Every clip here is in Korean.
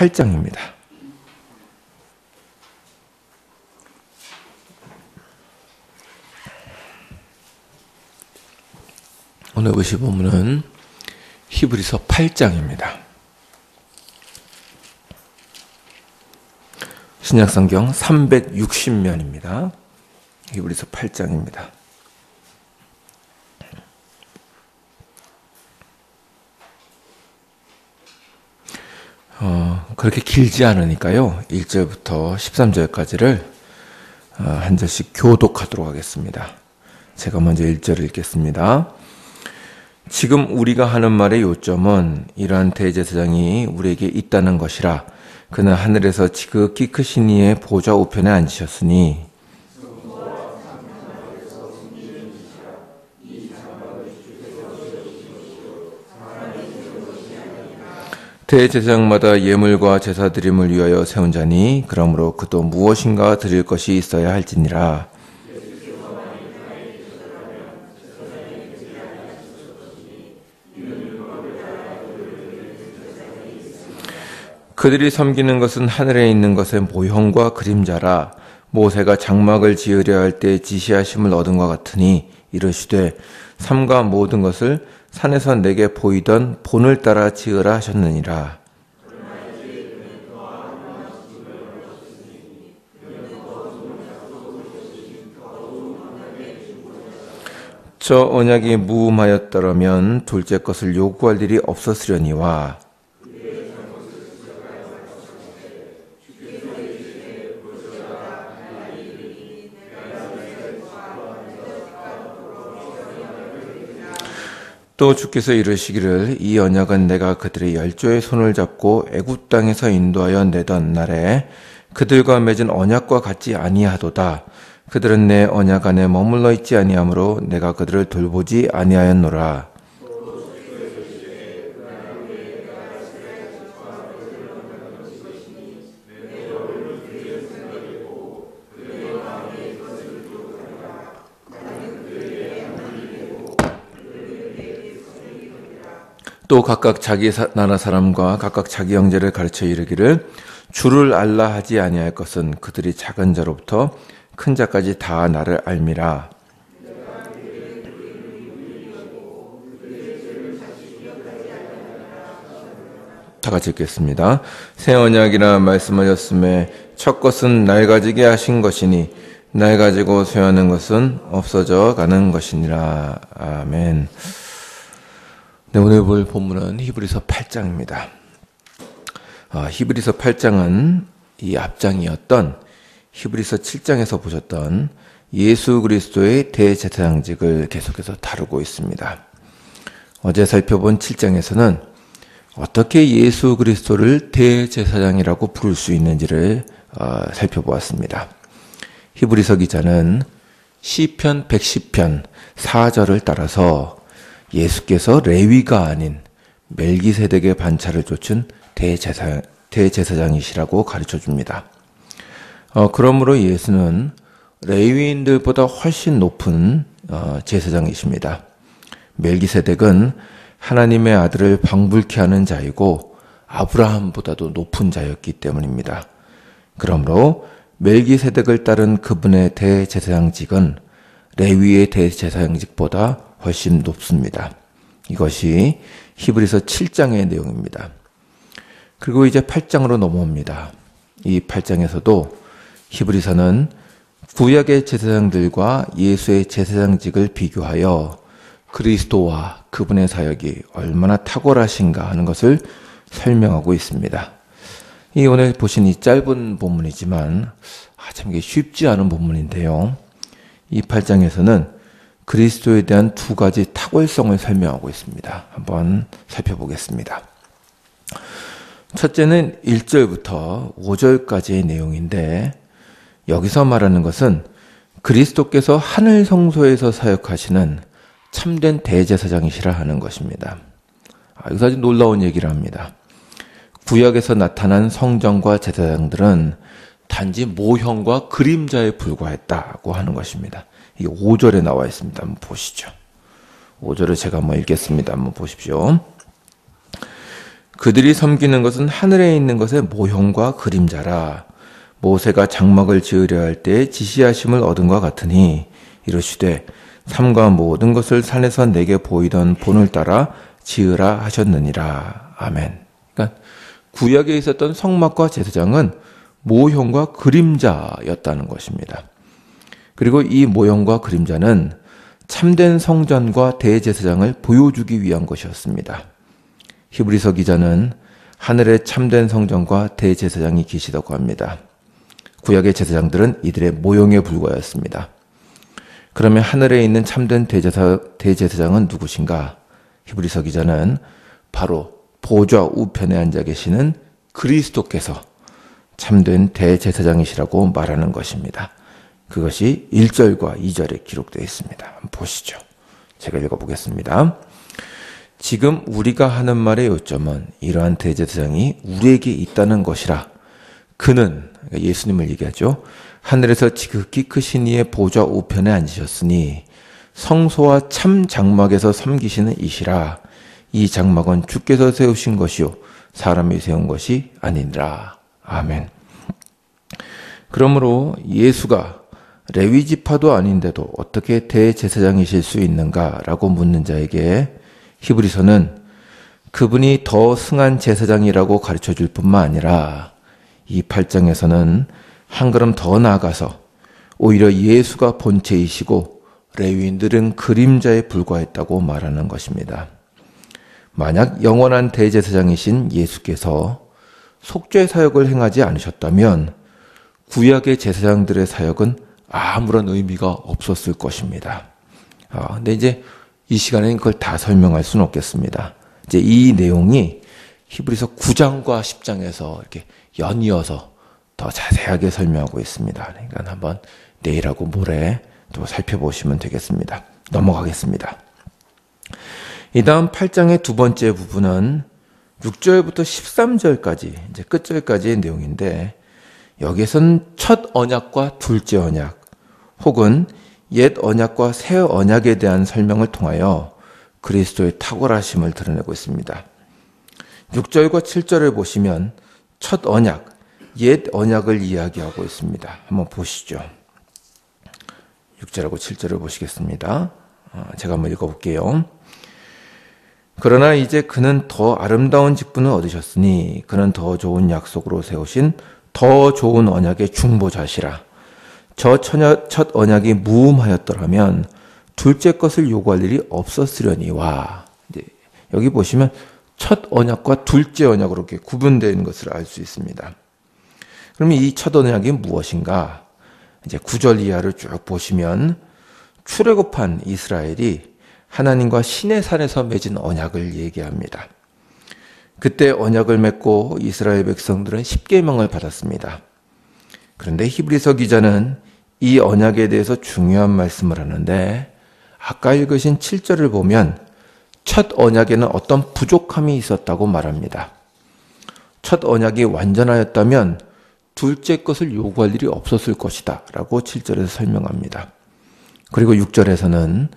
8장입니다. 오늘 보실 본문은 히브리서 8장입니다. 신약성경 360면입니다. 히브리서 8장입니다. 그렇게 길지 않으니까요. 1절부터 13절까지를 한 절씩 교독하도록 하겠습니다. 제가 먼저 1절을 읽겠습니다. 지금 우리가 하는 말의 요점은 이러한 대제사장이 우리에게 있다는 것이라. 그는 하늘에서 지극히 크신 이의 보좌 우편에 앉으셨으니 대제사장마다 예물과 제사 드림을 위하여 세운 자니 그러므로 그도 무엇인가 드릴 것이 있어야 할지니라. 그들이 섬기는 것은 하늘에 있는 것의 모형과 그림자라. 모세가 장막을 지으려 할 때 지시하심을 얻은 것 같으니 이르시되 삼가 모든 것을 산에서 내게 보이던 본을 따라 지으라 하셨느니라. 저 언약이 무음하였더라면 둘째 것을 요구할 일이 없었으려니와 또 주께서 이르시기를 이 언약은 내가 그들의 열조의 손을 잡고 애굽 땅에서 인도하여 내던 날에 그들과 맺은 언약과 같지 아니하도다. 그들은 내 언약 안에 머물러 있지 아니하므로 내가 그들을 돌보지 아니하였노라. 또 각각 자기 나라 사람과 각각 자기 형제를 가르쳐 이르기를 주를 알라 하지 아니할 것은 그들이 작은 자로부터 큰 자까지 다 나를 알미라. 다 같이 읽겠습니다. 새 언약이라 말씀하셨음에 첫 것은 날 가지게 하신 것이니 날 가지고 쇠하는 것은 없어져 가는 것이니라. 아멘. 네, 오늘 볼 본문은 히브리서 8장입니다. 히브리서 8장은 이 앞장이었던 히브리서 7장에서 보셨던 예수 그리스도의 대제사장직을 계속해서 다루고 있습니다. 어제 살펴본 7장에서는 어떻게 예수 그리스도를 대제사장이라고 부를 수 있는지를 살펴보았습니다. 히브리서 기자는 시편 110편 4절을 따라서 예수께서 레위가 아닌 멜기세덱의 반차를 좇은 대제사장이시라고 가르쳐줍니다. 그러므로 예수는 레위인들보다 훨씬 높은 제사장이십니다. 멜기세덱은 하나님의 아들을 방불케 하는 자이고 아브라함보다도 높은 자였기 때문입니다. 그러므로 멜기세덱을 따른 그분의 대제사장직은 레위의 대제사장직보다 훨씬 높습니다. 이것이 히브리서 7장의 내용입니다. 그리고 이제 8장으로 넘어옵니다. 이 8장에서도 히브리서는 구약의 제사장들과 예수의 제사장직을 비교하여 그리스도와 그분의 사역이 얼마나 탁월하신가 하는 것을 설명하고 있습니다. 이 오늘 보신 이 짧은 본문이지만 참 이게 쉽지 않은 본문인데요. 이 8장에서는 그리스도에 대한 두 가지 탁월성을 설명하고 있습니다. 한번 살펴보겠습니다. 첫째는 1절부터 5절까지의 내용인데 여기서 말하는 것은 그리스도께서 하늘 성소에서 사역하시는 참된 대제사장이시라 하는 것입니다. 여기서 아주 놀라운 얘기를 합니다. 구약에서 나타난 성전과 제사장들은 단지 모형과 그림자에 불과했다고 하는 것입니다. 이게 5절에 나와 있습니다. 한번 보시죠. 5절을 제가 한번 읽겠습니다. 한번 보십시오. 그들이 섬기는 것은 하늘에 있는 것의 모형과 그림자라. 모세가 장막을 지으려 할 때 지시하심을 얻은 것 같으니 이르시되 삼가 모든 것을 산에서 내게 보이던 본을 따라 지으라 하셨느니라. 아멘. 그러니까 구약에 있었던 성막과 제사장은 모형과 그림자였다는 것입니다. 그리고 이 모형과 그림자는 참된 성전과 대제사장을 보여주기 위한 것이었습니다. 히브리서 기자는 하늘에 참된 성전과 대제사장이 계시다고 합니다. 구약의 제사장들은 이들의 모형에 불과했습니다. 그러면 하늘에 있는 참된 대제사장은 누구신가? 히브리서 기자는 바로 보좌 우편에 앉아 계시는 그리스도께서 참된 대제사장이시라고 말하는 것입니다. 그것이 1절과 2절에 기록되어 있습니다. 한번 보시죠. 제가 읽어보겠습니다. 지금 우리가 하는 말의 요점은 이러한 대제사장이 우리에게 있다는 것이라. 그는, 그러니까 예수님을 얘기하죠. 하늘에서 지극히 크신 이의 보좌 우편에 앉으셨으니 성소와 참 장막에서 섬기시는 이시라. 이 장막은 주께서 세우신 것이요 사람이 세운 것이 아니니라. 아멘. 그러므로 예수가 레위 지파도 아닌데도 어떻게 대제사장이실 수 있는가라고 묻는 자에게 히브리서는 그분이 더 승한 제사장이라고 가르쳐줄 뿐만 아니라 이 8장에서는 한 걸음 더 나아가서 오히려 예수가 본체이시고 레위인들은 그림자에 불과했다고 말하는 것입니다. 만약 영원한 대제사장이신 예수께서 속죄 사역을 행하지 않으셨다면 구약의 제사장들의 사역은 아무런 의미가 없었을 것입니다. 근데 이제 이 시간에는 그걸 다 설명할 수는 없겠습니다. 이제 이 내용이 히브리서 9장과 10장에서 이렇게 연이어서 더 자세하게 설명하고 있습니다. 그러니까 한번 내일하고 모레 또 살펴보시면 되겠습니다. 넘어가겠습니다. 이 다음 8장의 두 번째 부분은 6절부터 13절까지, 이제 끝절까지의 내용인데, 여기에서는 첫 언약과 둘째 언약, 혹은 옛 언약과 새 언약에 대한 설명을 통하여 그리스도의 탁월하심을 드러내고 있습니다. 6절과 7절을 보시면 첫 언약, 옛 언약을 이야기하고 있습니다. 한번 보시죠. 6절하고 7절을 보시겠습니다. 제가 한번 읽어볼게요. 그러나 이제 그는 더 아름다운 직분을 얻으셨으니 그는 더 좋은 약속으로 세우신 더 좋은 언약의 중보자시라. 저 첫 언약이 무음하였더라면 둘째 것을 요구할 일이 없었으려니와. 여기 보시면 첫 언약과 둘째 언약으로 이렇게 구분되는 것을 알 수 있습니다. 그러면 이 첫 언약이 무엇인가? 이제 9절 이하를 쭉 보시면 출애굽한 이스라엘이 하나님과 시내산에서 맺은 언약을 얘기합니다. 그때 언약을 맺고 이스라엘 백성들은 10계명을 받았습니다. 그런데 히브리서 기자는 이 언약에 대해서 중요한 말씀을 하는데, 아까 읽으신 7절을 보면 첫 언약에는 어떤 부족함이 있었다고 말합니다. 첫 언약이 완전하였다면 둘째 것을 요구할 일이 없었을 것이다 라고 7절에서 설명합니다. 그리고 6절에서는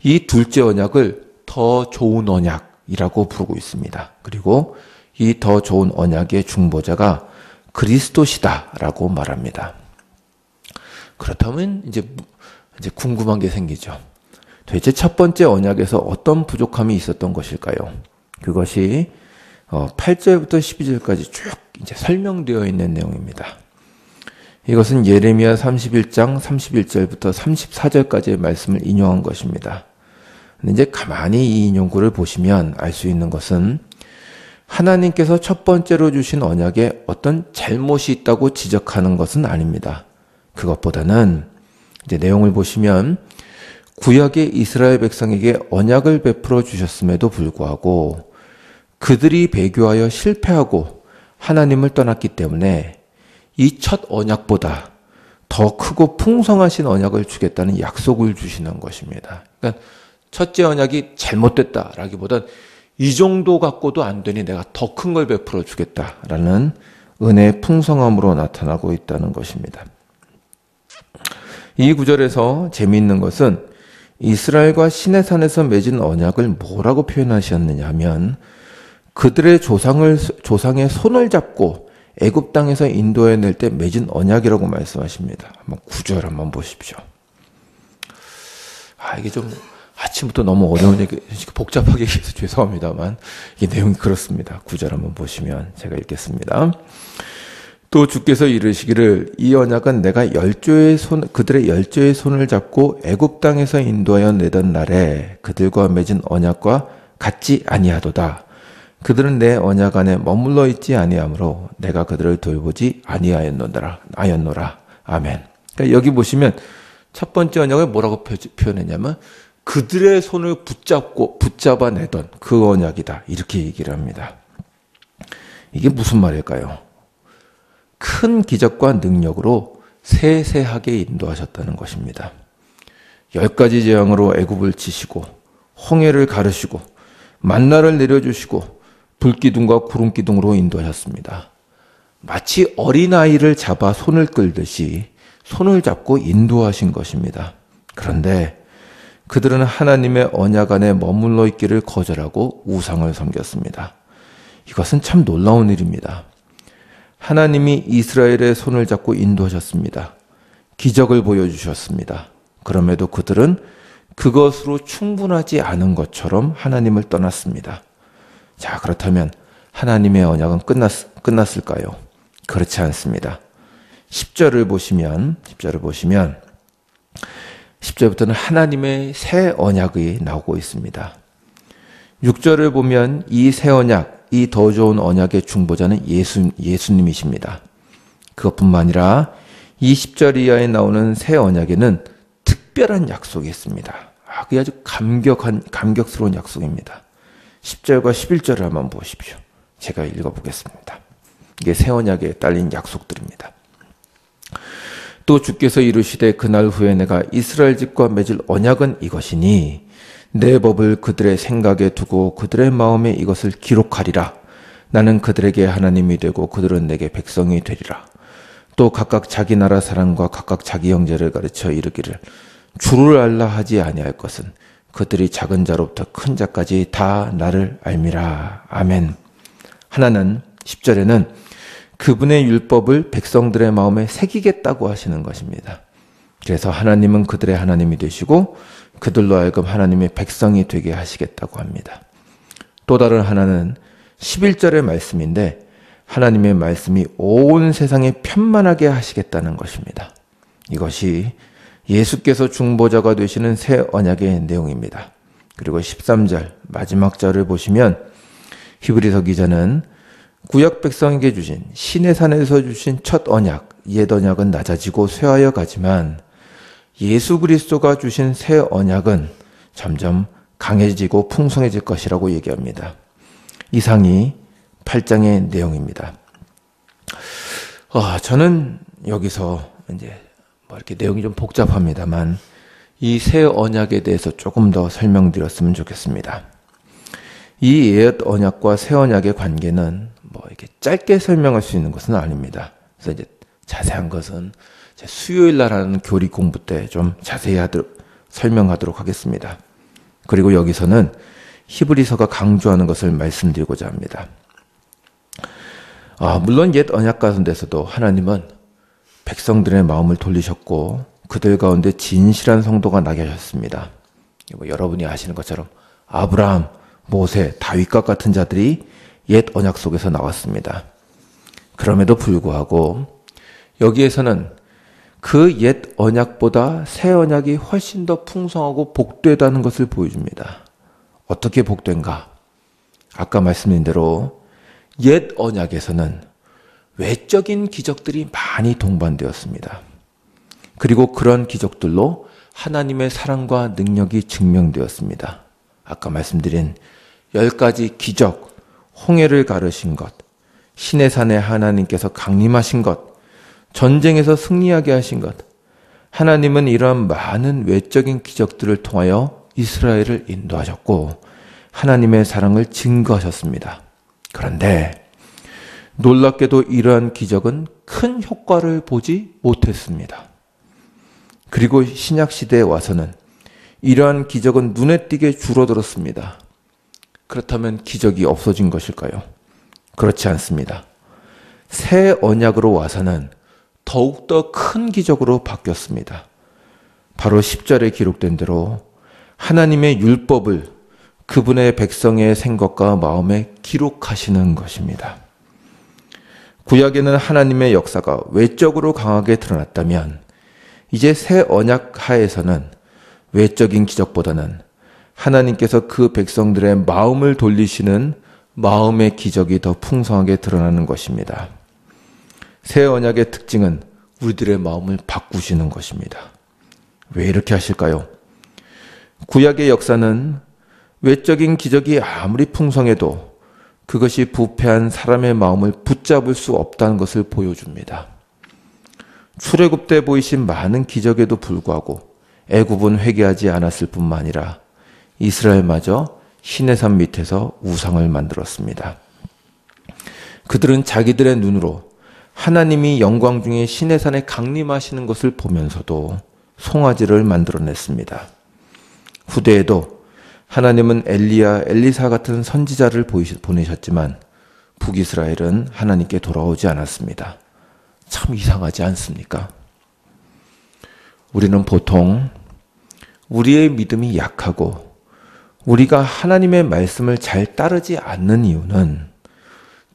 이 둘째 언약을 더 좋은 언약이라고 부르고 있습니다. 그리고 이 더 좋은 언약의 중보자가 그리스도시다라고 말합니다. 그렇다면 이제 궁금한 게 생기죠. 도대체 첫 번째 언약에서 어떤 부족함이 있었던 것일까요? 그것이 8절부터 12절까지 쭉 이제 설명되어 있는 내용입니다. 이것은 예레미야 31장 31절부터 34절까지의 말씀을 인용한 것입니다. 근데 이제 가만히 이 인용구를 보시면 알 수 있는 것은 하나님께서 첫 번째로 주신 언약에 어떤 잘못이 있다고 지적하는 것은 아닙니다. 그것보다는 이제 내용을 보시면 구약의 이스라엘 백성에게 언약을 베풀어 주셨음에도 불구하고 그들이 배교하여 실패하고 하나님을 떠났기 때문에 이 첫 언약보다 더 크고 풍성하신 언약을 주겠다는 약속을 주시는 것입니다. 그러니까 첫째 언약이 잘못됐다라기보단 이 정도 갖고도 안 되니 내가 더 큰 걸 베풀어 주겠다라는 은혜의 풍성함으로 나타나고 있다는 것입니다. 이 구절에서 재미있는 것은 이스라엘과 시내산에서 맺은 언약을 뭐라고 표현하셨느냐 하면 그들의 조상의 손을 잡고 애굽 땅에서 인도해낼 때 맺은 언약이라고 말씀하십니다. 한번 9절 한번 보십시오. 이게 좀 아침부터 너무 어려운 얘기, 복잡하게 얘기해서 죄송합니다만 이 내용이 그렇습니다. 9절 한번 보시면 제가 읽겠습니다. 또 주께서 이르시기를 이 언약은 내가 그들의 열조의 손을 잡고 애굽 땅에서 인도하여 내던 날에 그들과 맺은 언약과 같지 아니하도다. 그들은 내 언약 안에 머물러 있지 아니하므로 내가 그들을 돌보지 아니하였노라. 아멘. 그러니까 여기 보시면 첫 번째 언약을 뭐라고 표현했냐면 그들의 손을 붙잡아내던 그 언약이다. 이렇게 얘기를 합니다. 이게 무슨 말일까요? 큰 기적과 능력으로 세세하게 인도하셨다는 것입니다. 10가지 재앙으로 애굽을 치시고 홍해를 가르시고 만나를 내려주시고 불기둥과 구름기둥으로 인도하셨습니다. 마치 어린아이를 잡아 손을 끌듯이 손을 잡고 인도하신 것입니다. 그런데 그들은 하나님의 언약 안에 머물러 있기를 거절하고 우상을 섬겼습니다. 이것은 참 놀라운 일입니다. 하나님이 이스라엘의 손을 잡고 인도하셨습니다. 기적을 보여주셨습니다. 그럼에도 그들은 그것으로 충분하지 않은 것처럼 하나님을 떠났습니다. 자, 그렇다면 하나님의 언약은 끝났을까요? 그렇지 않습니다. 10절을 보시면 10절부터는 하나님의 새 언약이 나오고 있습니다. 6절을 보면 이 새 언약, 이 더 좋은 언약의 중보자는 예수님이십니다. 그것뿐만 아니라 이 10절 이하에 나오는 새 언약에는 특별한 약속이 있습니다. 그게 아주 감격스러운 약속입니다. 10절과 11절을 한번 보십시오. 제가 읽어보겠습니다. 이게 새 언약에 딸린 약속들입니다. 또 주께서 이르시되 그날 후에 내가 이스라엘 집과 맺을 언약은 이것이니 내 법을 그들의 생각에 두고 그들의 마음에 이것을 기록하리라. 나는 그들에게 하나님이 되고 그들은 내게 백성이 되리라. 또 각각 자기 나라 사람과 각각 자기 형제를 가르쳐 이르기를 주를 알라 하지 아니할 것은 그들이 작은 자로부터 큰 자까지 다 나를 알미라. 아멘. 하나는 10절에는 그분의 율법을 백성들의 마음에 새기겠다고 하시는 것입니다. 그래서 하나님은 그들의 하나님이 되시고 그들로 하여금 하나님의 백성이 되게 하시겠다고 합니다. 또 다른 하나는 11절의 말씀인데 하나님의 말씀이 온 세상에 편만하게 하시겠다는 것입니다. 이것이 예수께서 중보자가 되시는 새 언약의 내용입니다. 그리고 13절 마지막 절을 보시면 히브리서 기자는 구약 백성에게 주신 시내산에서 주신 첫 언약, 옛 언약은 낮아지고 쇠하여 가지만 예수 그리스도가 주신 새 언약은 점점 강해지고 풍성해질 것이라고 얘기합니다. 이상이 8장의 내용입니다. 저는 여기서 이제 이렇게 내용이 좀 복잡합니다만 이 새 언약에 대해서 조금 더 설명드렸으면 좋겠습니다. 이 옛 언약과 새 언약의 관계는 이렇게 짧게 설명할 수 있는 것은 아닙니다. 그래서 이제 자세한 것은 수요일 날 하는 교리 공부 때 좀 자세히 설명하도록 하겠습니다. 그리고 여기서는 히브리서가 강조하는 것을 말씀드리고자 합니다. 물론 옛 언약 가운데서도 하나님은 백성들의 마음을 돌리셨고 그들 가운데 진실한 성도가 나게 하셨습니다. 여러분이 아시는 것처럼 아브라함, 모세, 다윗과 같은 자들이 옛 언약 속에서 나왔습니다. 그럼에도 불구하고 여기에서는 그 옛 언약보다 새 언약이 훨씬 더 풍성하고 복되다는 것을 보여줍니다. 어떻게 복된가? 아까 말씀드린 대로 옛 언약에서는 외적인 기적들이 많이 동반되었습니다. 그리고 그런 기적들로 하나님의 사랑과 능력이 증명되었습니다. 아까 말씀드린 10가지 기적, 홍해를 가르신 것, 시내산에 하나님께서 강림하신 것, 전쟁에서 승리하게 하신 것, 하나님은 이러한 많은 외적인 기적들을 통하여 이스라엘을 인도하셨고 하나님의 사랑을 증거하셨습니다. 그런데 놀랍게도 이러한 기적은 큰 효과를 보지 못했습니다. 그리고 신약시대에 와서는 이러한 기적은 눈에 띄게 줄어들었습니다. 그렇다면 기적이 없어진 것일까요? 그렇지 않습니다. 새 언약으로 와서는 더욱더 큰 기적으로 바뀌었습니다. 바로 10절에 기록된 대로 하나님의 율법을 그분의 백성의 생각과 마음에 기록하시는 것입니다. 구약에는 하나님의 역사가 외적으로 강하게 드러났다면 이제 새 언약 하에서는 외적인 기적보다는 하나님께서 그 백성들의 마음을 돌리시는 마음의 기적이 더 풍성하게 드러나는 것입니다. 새 언약의 특징은 우리들의 마음을 바꾸시는 것입니다. 왜 이렇게 하실까요? 구약의 역사는 외적인 기적이 아무리 풍성해도 그것이 부패한 사람의 마음을 붙잡을 수 없다는 것을 보여줍니다. 출애굽 때 보이신 많은 기적에도 불구하고 애굽은 회개하지 않았을 뿐만 아니라 이스라엘마저 시내산 밑에서 우상을 만들었습니다. 그들은 자기들의 눈으로 하나님이 영광 중에 시내산에 강림하시는 것을 보면서도 송아지를 만들어냈습니다. 후대에도 하나님은 엘리야, 엘리사 같은 선지자를 보내셨지만 북이스라엘은 하나님께 돌아오지 않았습니다. 참 이상하지 않습니까? 우리는 보통 우리의 믿음이 약하고 우리가 하나님의 말씀을 잘 따르지 않는 이유는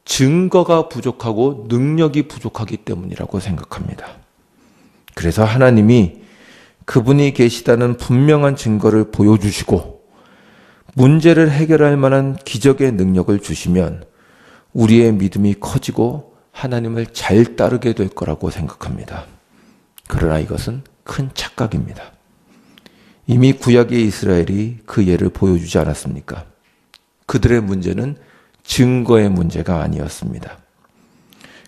증거가 부족하고 능력이 부족하기 때문이라고 생각합니다. 그래서 하나님이 그분이 계시다는 분명한 증거를 보여주시고 문제를 해결할 만한 기적의 능력을 주시면 우리의 믿음이 커지고 하나님을 잘 따르게 될 거라고 생각합니다. 그러나 이것은 큰 착각입니다. 이미 구약의 이스라엘이 그 예를 보여주지 않았습니까? 그들의 문제는 증거의 문제가 아니었습니다.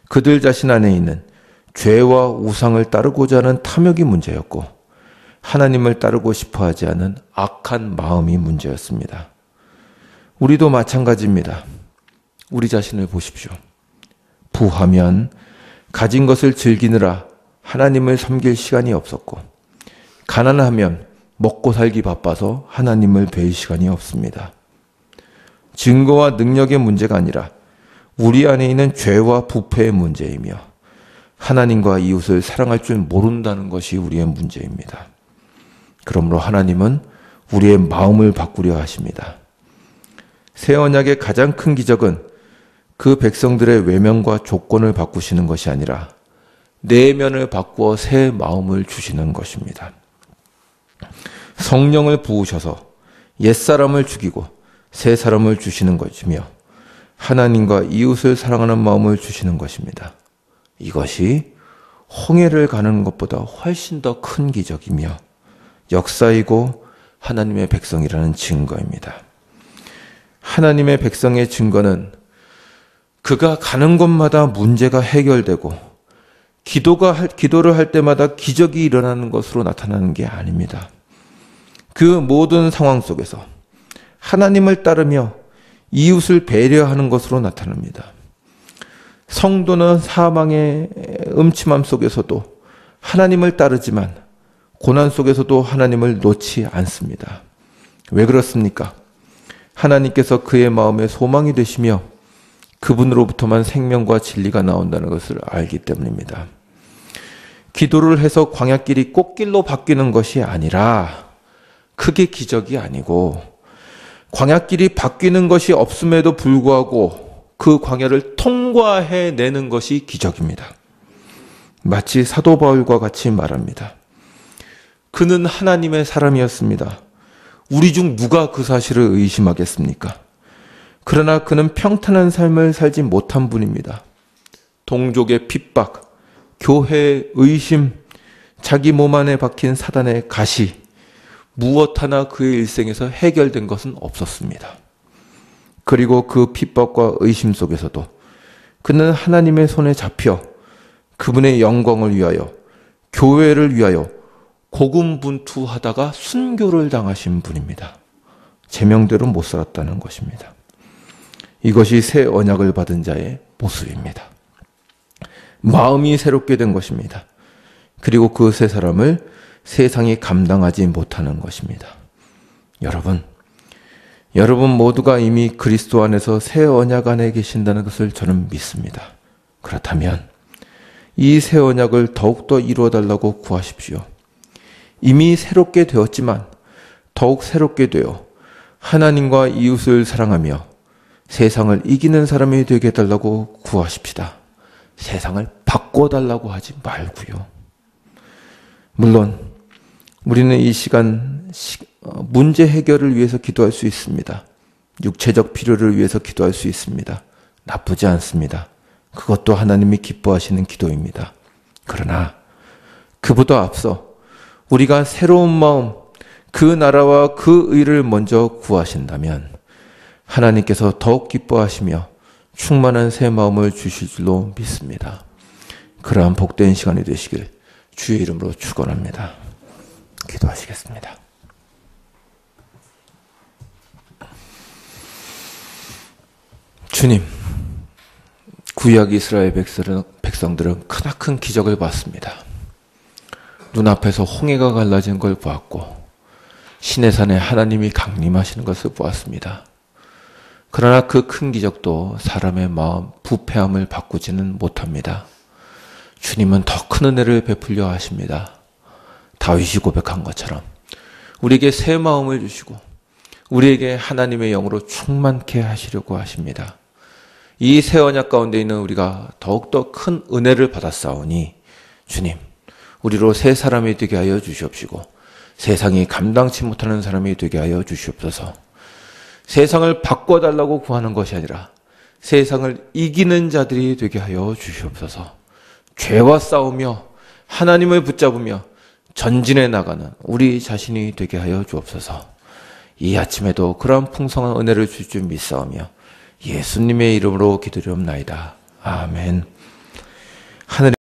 그들 자신 안에 있는 죄와 우상을 따르고자 하는 탐욕이 문제였고 하나님을 따르고 싶어 하지 않은 악한 마음이 문제였습니다. 우리도 마찬가지입니다. 우리 자신을 보십시오. 부하면 가진 것을 즐기느라 하나님을 섬길 시간이 없었고 가난하면 먹고 살기 바빠서 하나님을 뵐 시간이 없습니다. 증거와 능력의 문제가 아니라 우리 안에 있는 죄와 부패의 문제이며 하나님과 이웃을 사랑할 줄 모른다는 것이 우리의 문제입니다. 그러므로 하나님은 우리의 마음을 바꾸려 하십니다. 새 언약의 가장 큰 기적은 그 백성들의 외면과 조건을 바꾸시는 것이 아니라 내면을 바꾸어 새 마음을 주시는 것입니다. 성령을 부으셔서 옛사람을 죽이고 새 사람을 주시는 것이며 하나님과 이웃을 사랑하는 마음을 주시는 것입니다. 이것이 홍해를 가는 것보다 훨씬 더 큰 기적이며 역사이고 하나님의 백성이라는 증거입니다. 하나님의 백성의 증거는 그가 가는 곳마다 문제가 해결되고 기도를 할 때마다 기적이 일어나는 것으로 나타나는 게 아닙니다. 그 모든 상황 속에서 하나님을 따르며 이웃을 배려하는 것으로 나타납니다. 성도는 사망의 음침함 속에서도 하나님을 따르지만 고난 속에서도 하나님을 놓지 않습니다. 왜 그렇습니까? 하나님께서 그의 마음에 소망이 되시며 그분으로부터만 생명과 진리가 나온다는 것을 알기 때문입니다. 기도를 해서 광야길이 꽃길로 바뀌는 것이 아니라 그게 기적이 아니고 광야길이 바뀌는 것이 없음에도 불구하고 그 광야를 통과해내는 것이 기적입니다. 마치 사도 바울과 같이 말합니다. 그는 하나님의 사람이었습니다. 우리 중 누가 그 사실을 의심하겠습니까? 그러나 그는 평탄한 삶을 살지 못한 분입니다. 동족의 핍박, 교회의 의심, 자기 몸 안에 박힌 사단의 가시, 무엇 하나 그의 일생에서 해결된 것은 없었습니다. 그리고 그 핍박과 의심 속에서도 그는 하나님의 손에 잡혀 그분의 영광을 위하여, 교회를 위하여 고군분투하다가 순교를 당하신 분입니다. 제명대로 못 살았다는 것입니다. 이것이 새 언약을 받은 자의 모습입니다. 마음이 새롭게 된 것입니다. 그리고 그 세 사람을 세상이 감당하지 못하는 것입니다. 여러분, 여러분 모두가 이미 그리스도 안에서 새 언약 안에 계신다는 것을 저는 믿습니다. 그렇다면 이 새 언약을 더욱더 이루어달라고 구하십시오. 이미 새롭게 되었지만 더욱 새롭게 되어 하나님과 이웃을 사랑하며 세상을 이기는 사람이 되게 해달라고 구하십시다. 세상을 바꿔달라고 하지 말고요. 물론 우리는 이 시간 문제 해결을 위해서 기도할 수 있습니다. 육체적 필요를 위해서 기도할 수 있습니다. 나쁘지 않습니다. 그것도 하나님이 기뻐하시는 기도입니다. 그러나 그보다 앞서 우리가 새로운 마음, 그 나라와 그 의를 먼저 구하신다면 하나님께서 더욱 기뻐하시며 충만한 새 마음을 주실 줄로 믿습니다. 그러한 복된 시간이 되시길 주의 이름으로 축원합니다. 기도하시겠습니다. 주님, 구약 이스라엘 백성들은 크나큰 기적을 봤습니다. 눈앞에서 홍해가 갈라진 걸 보았고 시내산에 하나님이 강림하시는 것을 보았습니다. 그러나 그 큰 기적도 사람의 마음 부패함을 바꾸지는 못합니다. 주님은 더 큰 은혜를 베풀려 하십니다. 다윗이 고백한 것처럼 우리에게 새 마음을 주시고 우리에게 하나님의 영으로 충만케 하시려고 하십니다. 이 새 언약 가운데 있는 우리가 더욱더 큰 은혜를 받았사오니 주님, 우리로 새 사람이 되게 하여 주시옵시고 세상이 감당치 못하는 사람이 되게 하여 주시옵소서. 세상을 바꿔달라고 구하는 것이 아니라 세상을 이기는 자들이 되게 하여 주시옵소서. 죄와 싸우며 하나님을 붙잡으며 전진해 나가는 우리 자신이 되게 하여 주옵소서. 이 아침에도 그러한 풍성한 은혜를 줄 줄 믿사오며 예수님의 이름으로 기도드리옵나이다. 아멘. 하늘의